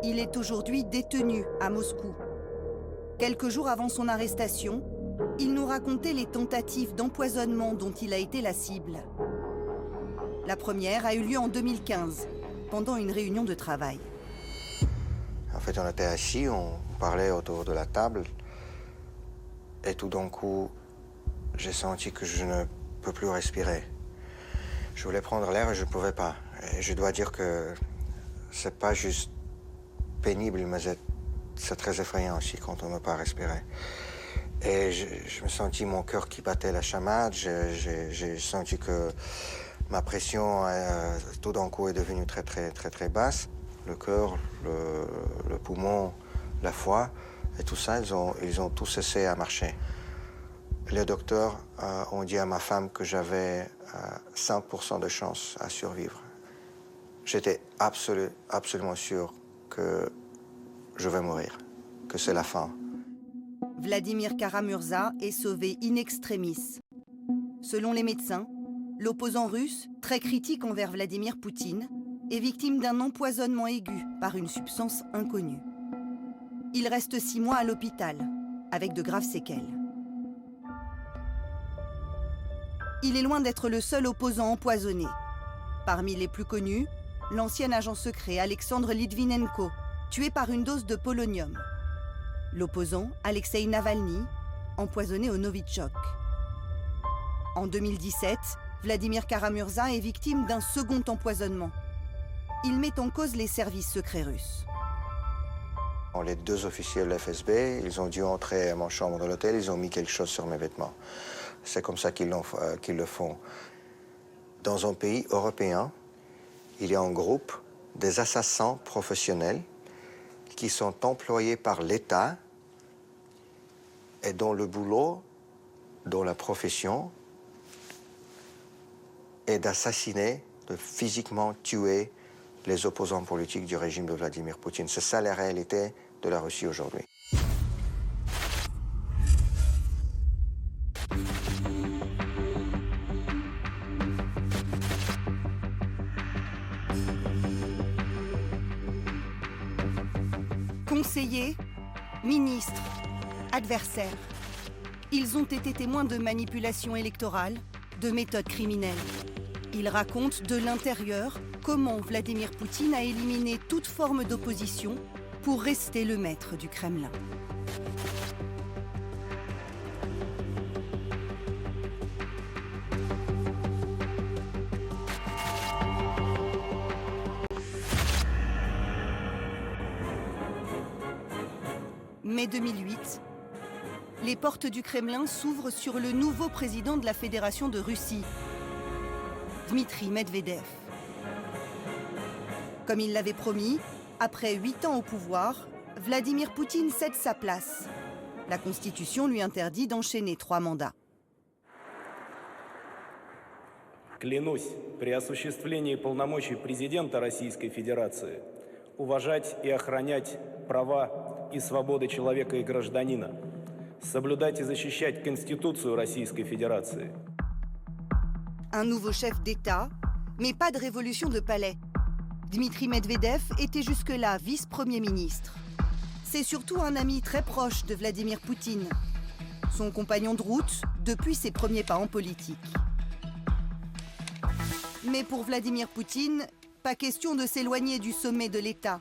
Il est aujourd'hui détenu à Moscou. Quelques jours avant son arrestation, il nous racontait les tentatives d'empoisonnement dont il a été la cible. La première a eu lieu en 2015, pendant une réunion de travail. En fait, on était assis, on parlait autour de la table. Et tout d'un coup, j'ai senti que je ne peux plus respirer. Je voulais prendre l'air et je ne pouvais pas. Et je dois dire que c'est pas juste pénible, mais c'est très effrayant aussi quand on ne peut pas respirer. Et je me sentis mon cœur qui battait la chamade. J'ai senti que ma pression, tout d'un coup, est devenue très basse. Le cœur, le poumon, la foie, et tout ça, ils ont tous cessé à marcher. Les docteurs ont dit à ma femme que j'avais 5% de chance à survivre. J'étais absolument sûr que je vais mourir, que c'est la fin. Vladimir Kara-Murza est sauvé in extremis. Selon les médecins, l'opposant russe, très critique envers Vladimir Poutine, est victime d'un empoisonnement aigu par une substance inconnue. Il reste 6 mois à l'hôpital, avec de graves séquelles. Il est loin d'être le seul opposant empoisonné. Parmi les plus connus, l'ancien agent secret Alexandre Litvinenko, tué par une dose de polonium. L'opposant, Alexei Navalny, empoisonné au Novichok. En 2017, Vladimir Kara-Murza est victime d'un second empoisonnement. Il met en cause les services secrets russes. Les 2 officiers de l'FSB, ils ont dû entrer à ma chambre de l'hôtel, ils ont mis quelque chose sur mes vêtements. C'est comme ça qu'ils le font. Dans un pays européen, il y a un groupe des assassins professionnels qui sont employés par l'État et dont le boulot, dont la profession, est d'assassiner, de physiquement tuer les opposants politiques du régime de Vladimir Poutine. C'est ça la réalité de la Russie aujourd'hui. Conseillers, ministres, adversaires. Ils ont été témoins de manipulations électorales, de méthodes criminelles. Ils racontent de l'intérieur comment Vladimir Poutine a éliminé toute forme d'opposition pour rester le maître du Kremlin. Mai 2008, les portes du Kremlin s'ouvrent sur le nouveau président de la Fédération de Russie, Dmitri Medvedev. Comme il l'avait promis, après 8 ans au pouvoir, Vladimir Poutine cède sa place. La Constitution lui interdit d'enchaîner 3 mandats. Клянусь при осуществлении полномочий президента Российской Федерации уважать и охранять права и свободы человека и гражданина, соблюдать и защищать Конституцию Российской Федерации. Un nouveau chef d'État, mais pas de révolution de palais. Dmitri Medvedev était jusque-là vice-premier ministre. C'est surtout un ami très proche de Vladimir Poutine, son compagnon de route depuis ses premiers pas en politique. Mais pour Vladimir Poutine, pas question de s'éloigner du sommet de l'État.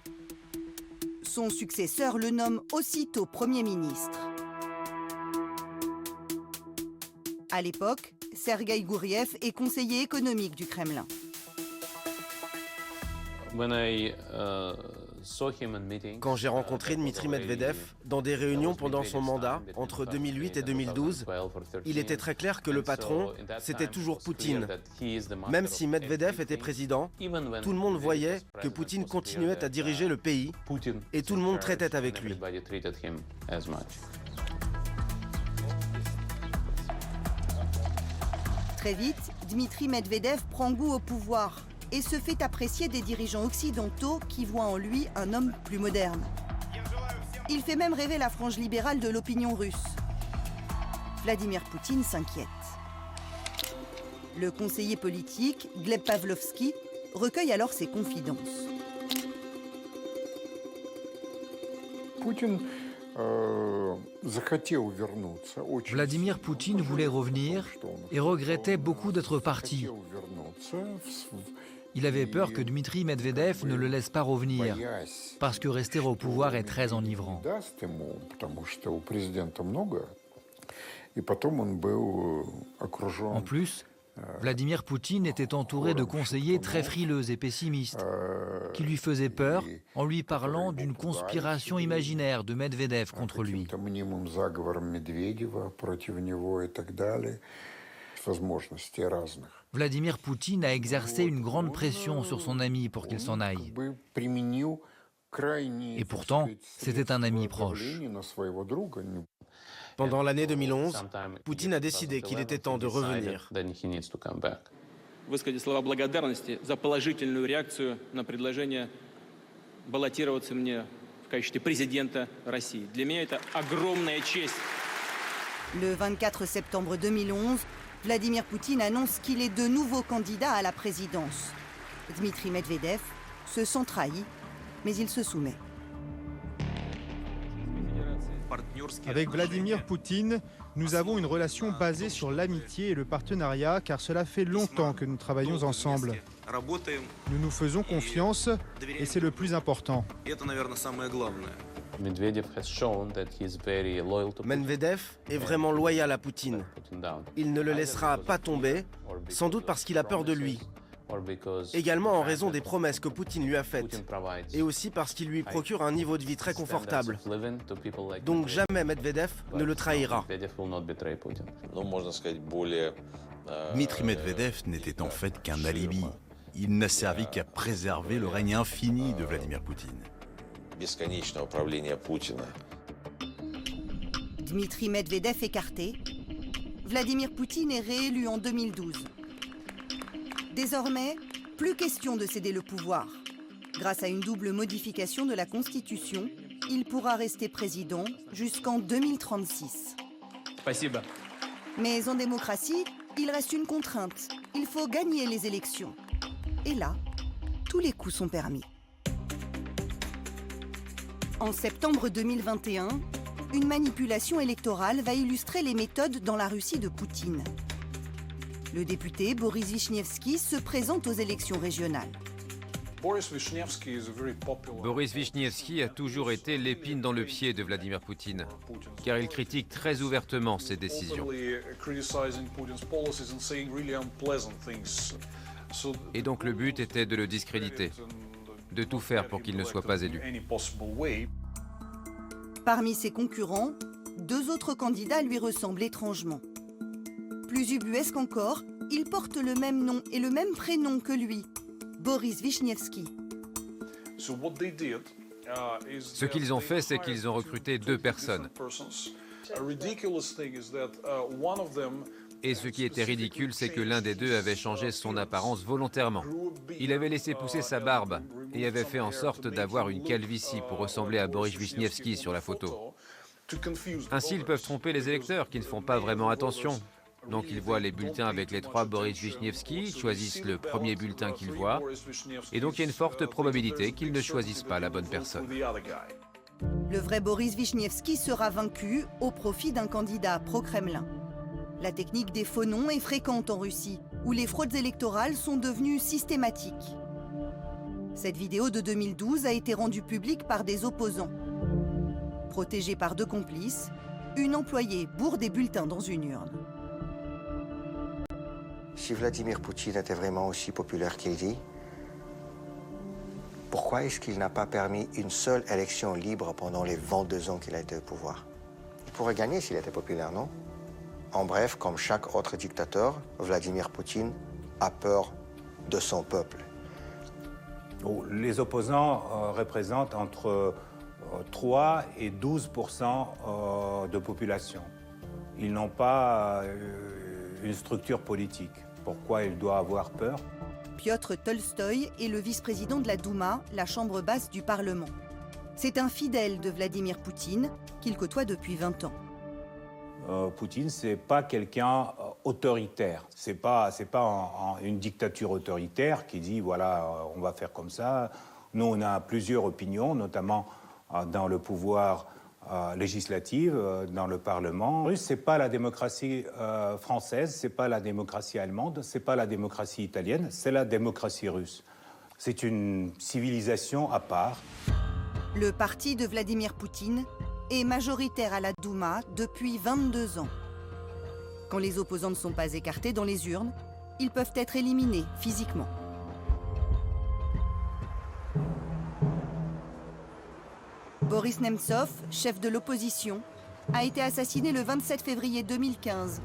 Son successeur le nomme aussitôt Premier ministre. À l'époque, Sergueï Gouriev est conseiller économique du Kremlin. Quand j'ai rencontré Dmitri Medvedev dans des réunions pendant son mandat, entre 2008 et 2012, il était très clair que le patron, c'était toujours Poutine. Même si Medvedev était président, tout le monde voyait que Poutine continuait à diriger le pays et tout le monde traitait avec lui. Très vite, Dmitri Medvedev prend goût au pouvoir et se fait apprécier des dirigeants occidentaux qui voient en lui un homme plus moderne. Il fait même rêver la frange libérale de l'opinion russe. Vladimir Poutine s'inquiète. Le conseiller politique, Gleb Pavlovski, recueille alors ses confidences. Vladimir Poutine voulait revenir et regrettait beaucoup d'être parti. Il avait peur que Dmitri Medvedev ne le laisse pas revenir, parce que rester au pouvoir est très enivrant. En plus, Vladimir Poutine était entouré de conseillers très frileux et pessimistes, qui lui faisaient peur en lui parlant d'une conspiration imaginaire de Medvedev contre lui. Vladimir Poutine a exercé une grande pression sur son ami pour qu'il s'en aille. Et pourtant, c'était un ami proche. Pendant l'année 2011, Poutine a décidé qu'il était temps de revenir. Высказать слова благодарности за положительную реакцию на предложение баллотироваться мне в качестве президента России. Для меня это огромная честь. Le 24 septembre 2011, Vladimir Poutine annonce qu'il est de nouveau candidat à la présidence. Dmitri Medvedev se sent trahi, mais il se soumet. Avec Vladimir Poutine, nous avons une relation basée sur l'amitié et le partenariat, car cela fait longtemps que nous travaillons ensemble. Nous nous faisons confiance et c'est le plus important. Medvedev est vraiment loyal à Poutine. Il ne le laissera pas tomber, sans doute parce qu'il a peur de lui. Également en raison des promesses que Poutine lui a faites, et aussi parce qu'il lui procure un niveau de vie très confortable. Donc jamais Medvedev ne le trahira. Dmitri Medvedev n'était en fait qu'un alibi. Il n'a servi qu'à préserver le règne infini de Vladimir Poutine. Dmitri Medvedev écarté, Vladimir Poutine est réélu en 2012. Désormais, plus question de céder le pouvoir. Grâce à une double modification de la Constitution, il pourra rester président jusqu'en 2036. Спасибо. Mais en démocratie, il reste une contrainte. Il faut gagner les élections. Et là, tous les coups sont permis. En septembre 2021, une manipulation électorale va illustrer les méthodes dans la Russie de Poutine. Le député Boris Vichnievski se présente aux élections régionales. Boris Vichnievski a toujours été l'épine dans le pied de Vladimir Poutine, car il critique très ouvertement ses décisions. Et donc le but était de le discréditer, de tout faire pour qu'il ne soit pas élu. Parmi ses concurrents, deux autres candidats lui ressemblent étrangement. Plus ubuesque encore, il porte le même nom et le même prénom que lui, Boris Vichnievski. Ce qu'ils ont fait, c'est qu'ils ont recruté deux personnes. Et ce qui était ridicule, c'est que l'un des deux avait changé son apparence volontairement. Il avait laissé pousser sa barbe et avait fait en sorte d'avoir une calvitie pour ressembler à Boris Vichnievski sur la photo. Ainsi, ils peuvent tromper les électeurs qui ne font pas vraiment attention. Donc ils voient les bulletins avec les trois Boris Vichnievski, ils choisissent le premier bulletin qu'ils voient, et donc il y a une forte probabilité qu'ils ne choisissent pas la bonne personne. Le vrai Boris Vichnievski sera vaincu au profit d'un candidat pro-Kremlin. La technique des faux noms est fréquente en Russie, où les fraudes électorales sont devenues systématiques. Cette vidéo de 2012 a été rendue publique par des opposants. Protégée par deux complices, une employée bourre des bulletins dans une urne. Si Vladimir Poutine était vraiment aussi populaire qu'il dit, pourquoi est-ce qu'il n'a pas permis une seule élection libre pendant les 22 ans qu'il a été au pouvoir? Il pourrait gagner s'il était populaire, non? En bref, comme chaque autre dictateur, Vladimir Poutine a peur de son peuple. Les opposants représentent entre 3 et 12% de population. Ils n'ont pas une structure politique. Pourquoi il doit avoir peur? Piotr Tolstoï est le vice-président de la Douma, la chambre basse du Parlement. C'est un fidèle de Vladimir Poutine qu'il côtoie depuis 20 ans. Poutine, c'est pas quelqu'un autoritaire. C'est pas une dictature autoritaire qui dit voilà, on va faire comme ça. Nous, on a plusieurs opinions, notamment dans le pouvoir législatif, dans le Parlement. Russe, c'est pas la démocratie française, c'est pas la démocratie allemande, c'est pas la démocratie italienne, c'est la démocratie russe. C'est une civilisation à part. Le parti de Vladimir Poutine est majoritaire à la Douma depuis 22 ans. Quand les opposants ne sont pas écartés dans les urnes, ils peuvent être éliminés physiquement. Boris Nemtsov, chef de l'opposition, a été assassiné le 27 février 2015,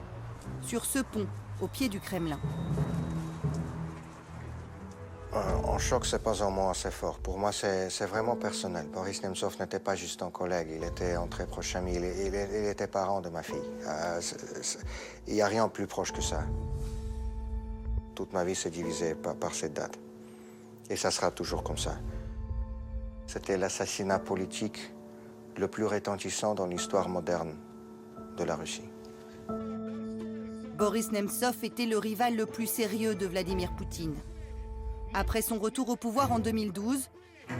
sur ce pont, au pied du Kremlin. En choc, c'est pas un mot assez fort. Pour moi, c'est vraiment personnel. Boris Nemtsov n'était pas juste un collègue, il était un très proche ami, il était parent de ma fille. Il n'y a rien de plus proche que ça. Toute ma vie s'est divisée par cette date. Et ça sera toujours comme ça. C'était l'assassinat politique le plus retentissant dans l'histoire moderne de la Russie. Boris Nemtsov était le rival le plus sérieux de Vladimir Poutine. Après son retour au pouvoir en 2012,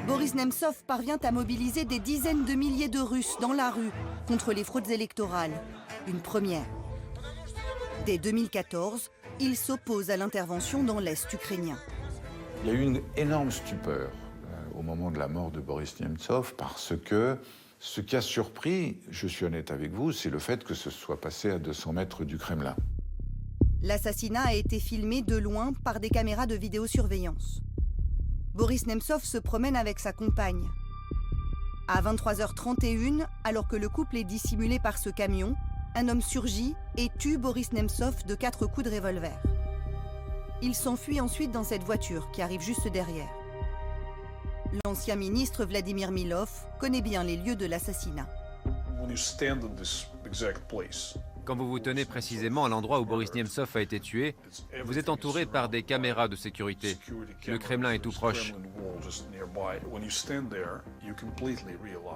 Boris Nemtsov parvient à mobiliser des dizaines de milliers de Russes dans la rue contre les fraudes électorales. Une première. Dès 2014, il s'oppose à l'intervention dans l'Est ukrainien. Il y a eu une énorme stupeur au moment de la mort de Boris Nemtsov parce que ce qui a surpris, je suis honnête avec vous, c'est le fait que ce soit passé à 200 mètres du Kremlin. L'assassinat a été filmé de loin par des caméras de vidéosurveillance. Boris Nemtsov se promène avec sa compagne. À 23h31, alors que le couple est dissimulé par ce camion, un homme surgit et tue Boris Nemtsov de 4 coups de revolver. Il s'enfuit ensuite dans cette voiture qui arrive juste derrière. L'ancien ministre Vladimir Milov connaît bien les lieux de l'assassinat. Quand vous vous tenez précisément à l'endroit où Boris Nemtsov a été tué, vous êtes entouré par des caméras de sécurité. Le Kremlin est tout proche.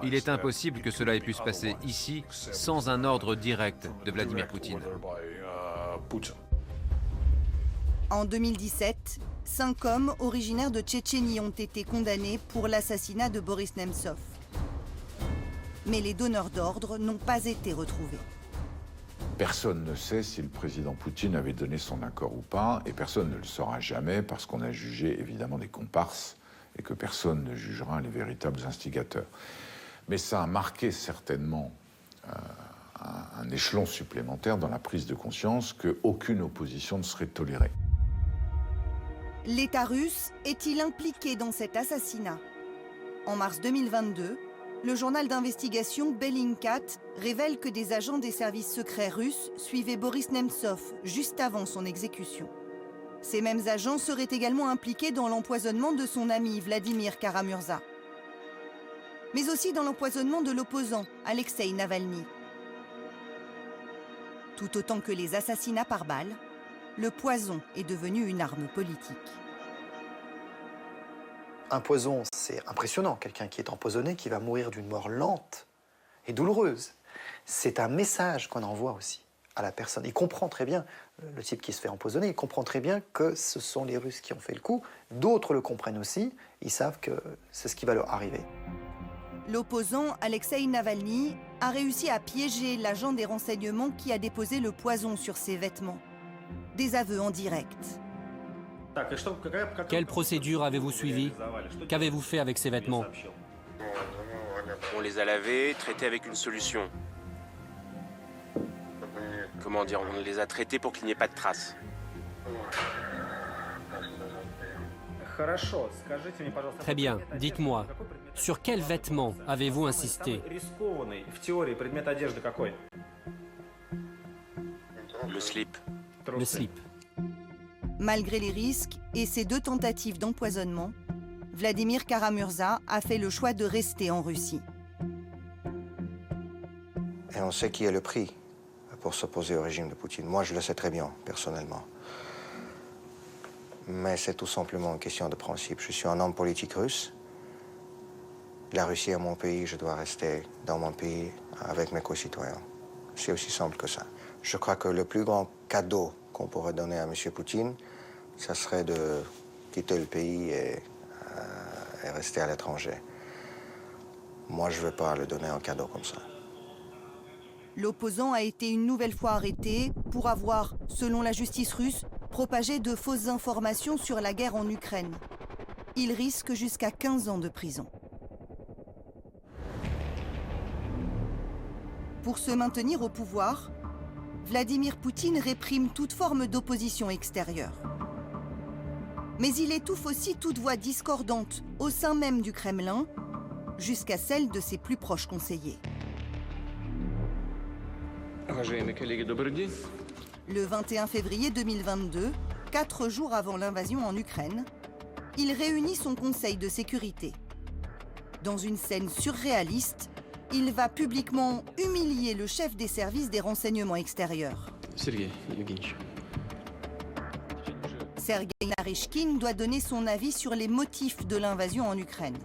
Il est impossible que cela ait pu se passer ici sans un ordre direct de Vladimir Poutine. En 2017, 5 hommes originaires de Tchétchénie ont été condamnés pour l'assassinat de Boris Nemtsov. Mais les donneurs d'ordre n'ont pas été retrouvés. Personne ne sait si le président Poutine avait donné son accord ou pas, et personne ne le saura jamais parce qu'on a jugé évidemment des comparses et que personne ne jugera les véritables instigateurs. Mais ça a marqué certainement un échelon supplémentaire dans la prise de conscience qu'aucune opposition ne serait tolérée. L'État russe est-il impliqué dans cet assassinat? En mars 2022, le journal d'investigation Bellingcat révèle que des agents des services secrets russes suivaient Boris Nemtsov juste avant son exécution. Ces mêmes agents seraient également impliqués dans l'empoisonnement de son ami Vladimir Kara-Murza, mais aussi dans l'empoisonnement de l'opposant Alexeï Navalny. Tout autant que les assassinats par balles, le poison est devenu une arme politique. Un poison, c'est impressionnant. Quelqu'un qui est empoisonné, qui va mourir d'une mort lente et douloureuse. C'est un message qu'on envoie aussi à la personne. Il comprend très bien, le type qui se fait empoisonner, il comprend très bien que ce sont les Russes qui ont fait le coup. D'autres le comprennent aussi. Ils savent que c'est ce qui va leur arriver. L'opposant Alexeï Navalny a réussi à piéger l'agent des renseignements qui a déposé le poison sur ses vêtements. Des aveux en direct. Quelle procédure avez-vous suivie? Qu'avez-vous fait avec ces vêtements? On les a lavés, traités avec une solution. Comment dire, on les a traités pour qu'il n'y ait pas de traces. Très bien, dites-moi, sur quels vêtements avez-vous insisté? Le slip. Le slip. Malgré les risques et ses 2 tentatives d'empoisonnement, Vladimir Kara-Murza a fait le choix de rester en Russie. Et on sait qui est le prix pour s'opposer au régime de Poutine. Moi, je le sais très bien, personnellement. Mais c'est tout simplement une question de principe. Je suis un homme politique russe. La Russie est mon pays, je dois rester dans mon pays avec mes concitoyens. C'est aussi simple que ça. Je crois que le plus grand cadeau qu'on pourrait donner à M. Poutine, ça serait de quitter le pays et rester à l'étranger. moi, je ne vais pas le donner en cadeau comme ça. L'opposant a été une nouvelle fois arrêté pour avoir, selon la justice russe, propagé de fausses informations sur la guerre en Ukraine. Il risque jusqu'à 15 ans de prison. Pour se maintenir au pouvoir, Vladimir Poutine réprime toute forme d'opposition extérieure. Mais il étouffe aussi toute voix discordante au sein même du Kremlin, jusqu'à celle de ses plus proches conseillers. Le 21 février 2022, 4 jours avant l'invasion en Ukraine, il réunit son conseil de sécurité. Dans une scène surréaliste, il va publiquement humilier le chef des services des renseignements extérieurs. Sergueï Naryshkin doit donner son avis sur les motifs de l'invasion en Ukraine.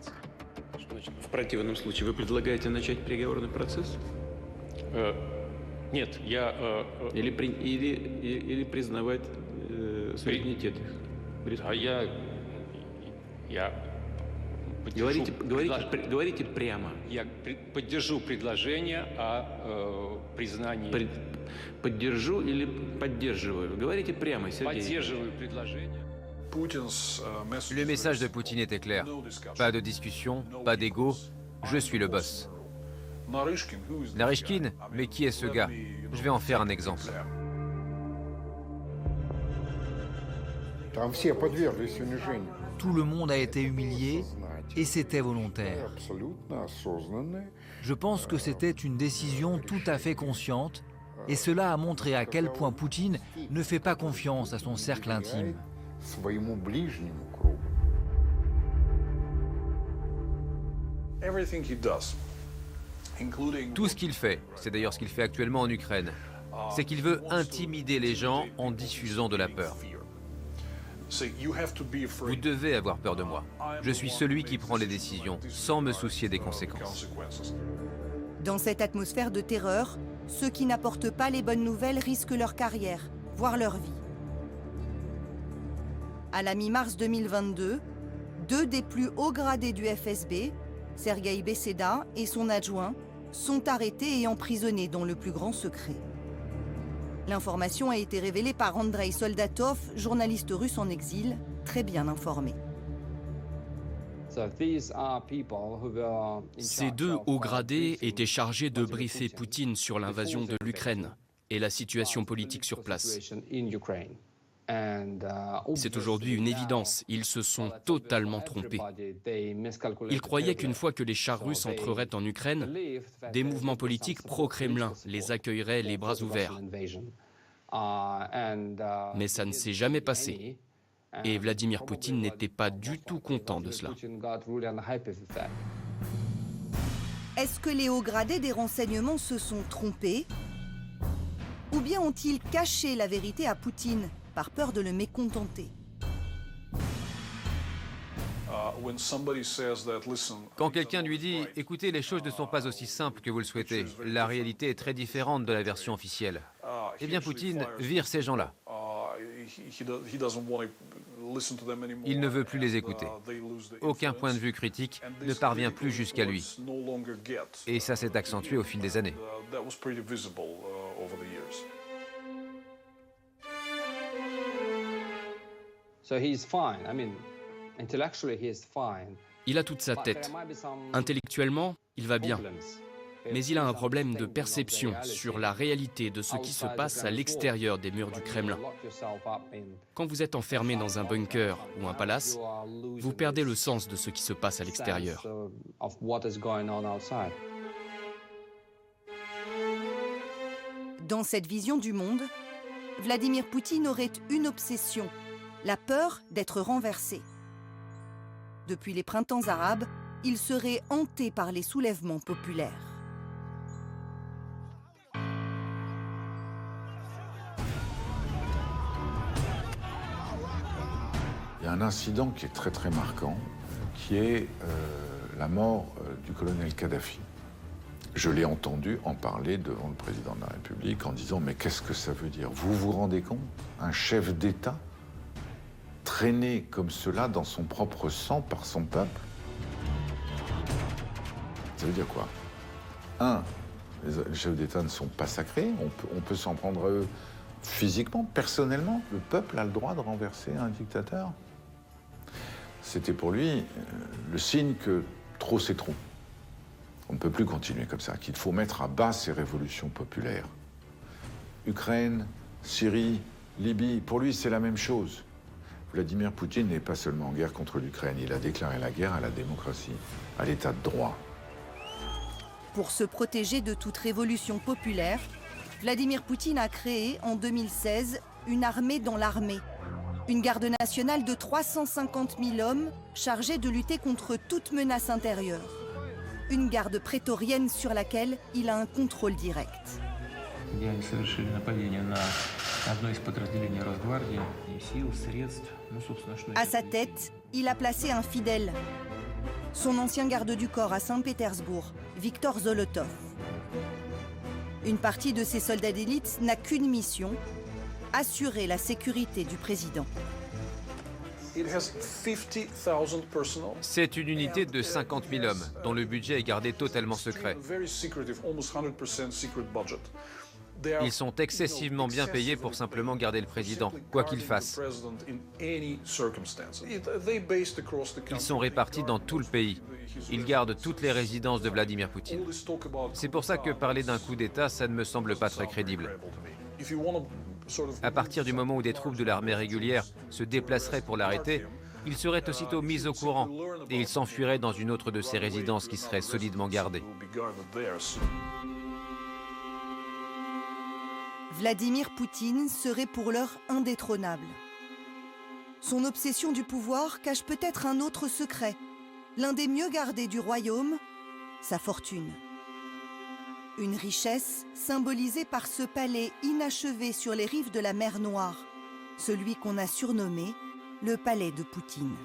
В противном случае вы предлагаете начать переговорный процесс? Нет, я или признавать суверенитет. А я говорите прямо. Я поддержу предложение о признании. Поддержу или поддерживаю? Говорите прямо, Сергей. Поддерживаю предложение. Le message de Poutine était clair. Pas de discussion, pas d'ego, je suis le boss. Naryshkin, mais qui est ce gars? Je vais en faire un exemple. Tout le monde a été humilié et c'était volontaire. Je pense que c'était une décision tout à fait consciente et cela a montré à quel point Poutine ne fait pas confiance à son cercle intime. Tout ce qu'il fait, c'est d'ailleurs ce qu'il fait actuellement en Ukraine, c'est qu'il veut intimider les gens en diffusant de la peur. Vous devez avoir peur de moi. Je suis celui qui prend les décisions, sans me soucier des conséquences. Dans cette atmosphère de terreur, ceux qui n'apportent pas les bonnes nouvelles risquent leur carrière, voire leur vie. À la mi-mars 2022, 2 des plus hauts gradés du FSB, Sergueï Beseda et son adjoint, sont arrêtés et emprisonnés dans le plus grand secret. L'information a été révélée par Andrei Soldatov, journaliste russe en exil, très bien informé. Ces 2 hauts gradés étaient chargés de briefer Poutine sur l'invasion de l'Ukraine et la situation politique sur place. C'est aujourd'hui une évidence, ils se sont totalement trompés. Ils croyaient qu'une fois que les chars russes entreraient en Ukraine, des mouvements politiques pro-Kremlin les accueilleraient les bras ouverts. Mais ça ne s'est jamais passé. Et Vladimir Poutine n'était pas du tout content de cela. Est-ce que les hauts gradés des renseignements se sont trompés? Ou bien ont-ils caché la vérité à Poutine par peur de le mécontenter? Quand quelqu'un lui dit « Écoutez, les choses ne sont pas aussi simples que vous le souhaitez, la réalité est très différente de la version officielle », eh bien Poutine vire ces gens-là. Il ne veut plus les écouter. Aucun point de vue critique ne parvient plus jusqu'à lui. Et ça s'est accentué au fil des années. Il a toute sa tête. Intellectuellement, il va bien. Mais il a un problème de perception sur la réalité de ce qui se passe à l'extérieur des murs du Kremlin. Quand vous êtes enfermé dans un bunker ou un palace, vous perdez le sens de ce qui se passe à l'extérieur. Dans cette vision du monde, Vladimir Poutine aurait une obsession, la peur d'être renversé. Depuis les printemps arabes, il serait hanté par les soulèvements populaires. Il y a un incident qui est très très marquant, qui est la mort du colonel Kadhafi. Je l'ai entendu en parler devant le président de la République en disant « Mais qu'est-ce que ça veut dire? Vous vous rendez compte? Un chef d'État traîné comme cela dans son propre sang par son peuple ?» Ça veut dire quoi? Un, les chefs d'État ne sont pas sacrés, on peut s'en prendre à eux physiquement, personnellement. Le peuple a le droit de renverser un dictateur. C'était pour lui le signe que trop c'est trop. On ne peut plus continuer comme ça, qu'il faut mettre à bas ces révolutions populaires. Ukraine, Syrie, Libye, pour lui c'est la même chose. Vladimir Poutine n'est pas seulement en guerre contre l'Ukraine, il a déclaré la guerre à la démocratie, à l'état de droit. Pour se protéger de toute révolution populaire, Vladimir Poutine a créé en 2016 une armée dans l'armée. Une garde nationale de 350 000 hommes chargée de lutter contre toute menace intérieure. Une garde prétorienne sur laquelle il a un contrôle direct. À sa tête, il a placé un fidèle, son ancien garde du corps à Saint-Pétersbourg, Viktor Zolotov. Une partie de ces soldats d'élite n'a qu'une mission, assurer la sécurité du président. C'est une unité de 50 000 hommes, dont le budget est gardé totalement secret. Ils sont excessivement bien payés pour simplement garder le président, quoi qu'il fasse. Ils sont répartis dans tout le pays. Ils gardent toutes les résidences de Vladimir Poutine. C'est pour ça que parler d'un coup d'État, ça ne me semble pas très crédible. À partir du moment où des troupes de l'armée régulière se déplaceraient pour l'arrêter, il serait aussitôt mis au courant et il s'enfuirait dans une autre de ses résidences qui serait solidement gardée. Vladimir Poutine serait pour l'heure indétrônable. Son obsession du pouvoir cache peut-être un autre secret, l'un des mieux gardés du royaume, sa fortune. Une richesse symbolisée par ce palais inachevé sur les rives de la mer Noire, celui qu'on a surnommé le palais de Poutine.